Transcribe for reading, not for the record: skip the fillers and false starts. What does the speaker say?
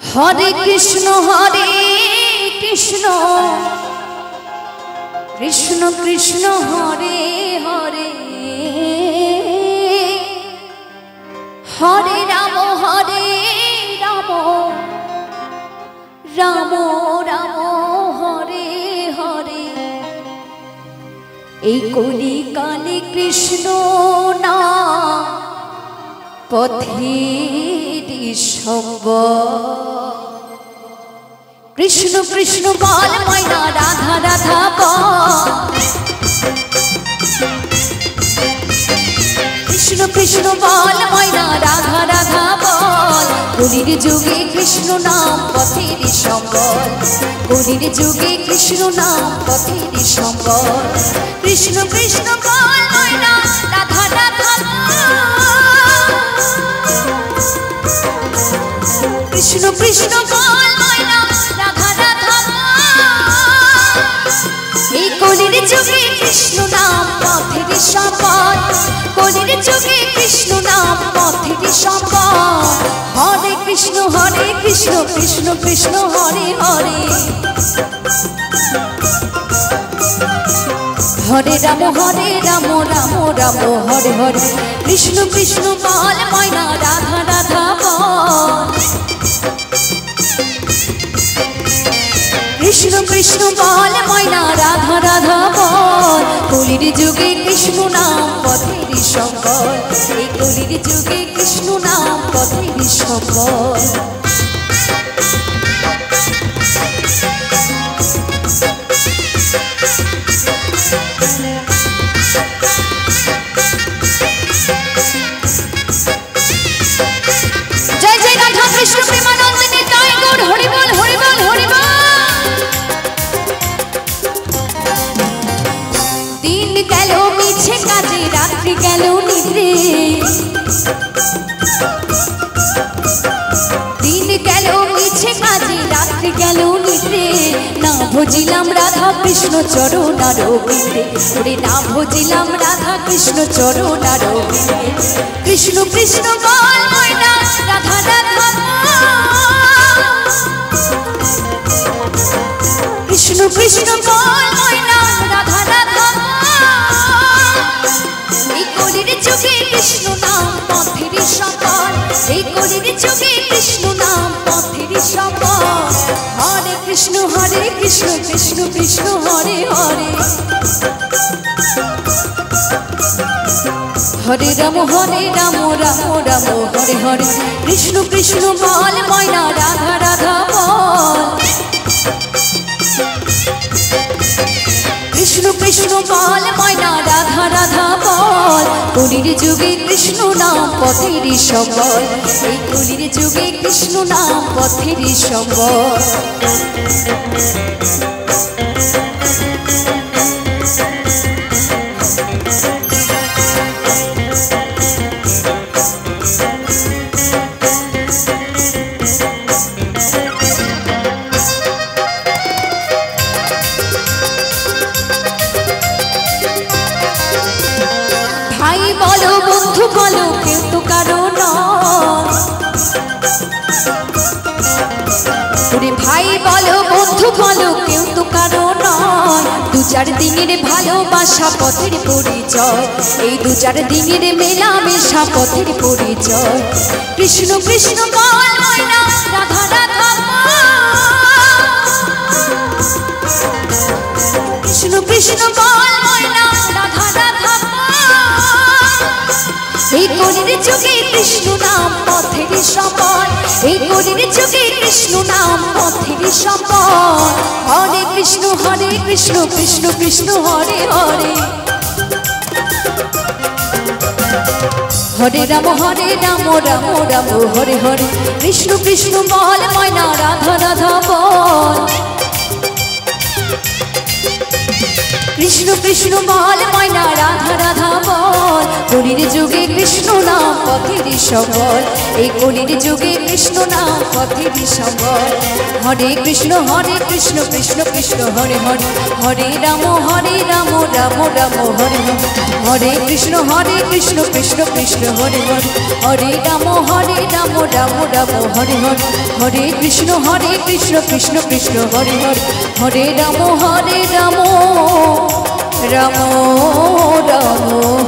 हरे कृष्ण कृष्ण कृष्ण हरे हरे हरे राम राम राम हरे हरे এই কলি কালে কৃষ্ণ নাম পথেরি সঙ্গ কৃষ্ণ কৃষ্ণ বল ময়না রাধা রাধা বল কৃষ্ণ কৃষ্ণ বল ময়না রাধা রাধা বল কলির যুগে কৃষ্ণ নাম পথেরি সম্বল কলির যুগে কৃষ্ণ নাম পথেরি সম্বল কৃষ্ণ কৃষ্ণ বল ময়না রাধা রাধা কৃষ্ণ কৃষ্ণ বল ময়না রাধা রাধা এই কলির যুগে কৃষ্ণ নাম পথেরি সম্বল কলির যুগে কৃষ্ণ নাম পথেরি সম্বল হরে কৃষ্ণ কৃষ্ণ কৃষ্ণ হরে হরে হরে রাম রাম রাম হরে হরে কৃষ্ণ কৃষ্ণ বল ময়না রাধা রাধা বল কৃষ্ণ কৃষ্ণ বল ময়না রাধা রাধা বল কলির যুগে কৃষ্ণ নাম পথেরি সম্বল এই কলির যুগে কৃষ্ণ নাম পথেরি সম্বল জয় জয় রাধা কৃষ্ণ প্রেমানন্দে তাই গৌর হরি বল হরি বল হরি বল দিন গেল মিছে কাজে রাত্রি গেল নিদ্রে দিন গেল মিছে কাজে রাত্রি গেল নিদ্রে না ভজিলাম রাধা কৃষ্ণ চরণ আরবিন্দে ওরে না ভজিলাম রাধা কৃষ্ণ চরণ আরবিন্দে কৃষ্ণ কৃষ্ণ বল ময়না রাধা রাধা কৃষ্ণ কৃষ্ণ বল ময়না রাধা রাধা এই কলির যুগে কৃষ্ণ নাম পথেরি সম্বল এই কলির যুগে কৃষ্ণ নাম পথেরি সম্বল হরে কৃষ্ণ কৃষ্ণ কৃষ্ণ হরে হরে হরে রাম রাম হরে হরে কৃষ্ণ কৃষ্ণ বল ময়না রাধা রাধা বল কৃষ্ণ কৃষ্ণ বল ময়না রাধা রাধা বল কলির যুগে কৃষ্ণ নাম পথেরি সম্বল এই কলির যুগে কৃষ্ণ নাম পথেরি সম্বল ভাই বলো বন্ধু বলো কেউ তো কারো নয় ভাই বলো বন্ধু বলো কেউ তো কারো নয় দু চার দিনের ভালোবাসা পথের পরিচয় এই দু চার দিনের মেলামেশা পথের পরিচয় কৃষ্ণ কৃষ্ণ বল ময়না রাধা রাধা কৃষ্ণ কৃষ্ণ বল ময়না রাধা রাধা এই কলির যুগে কৃষ্ণ নাম পথেরি সম্বল এই কলির যুগে কৃষ্ণ নাম পথেরি সম্বল হরে কৃষ্ণ কৃষ্ণ কৃষ্ণ হরে হরে হরে রাম রাম রাম হরে হরে কৃষ্ণ কৃষ্ণ বল ময়না রাধা রাধা বল কৃষ্ণ কৃষ্ণ বল ময়না রাধা রাধা বল কলির যুগে কৃষ্ণ নাম পথের সবল এই কলির যুগে কৃষ্ণ নাম পথের সবল হরে কৃষ্ণ কৃষ্ণ কৃষ্ণ হরে হরে হরে রাম রাম রাম হরে হরে হরে কৃষ্ণ কৃষ্ণ কৃষ্ণ হরে হরে হরে রাম রাম রাম হরে হরে হরে কৃষ্ণ কৃষ্ণ কৃষ্ণ হরে হরে হরে রাম রাম রাম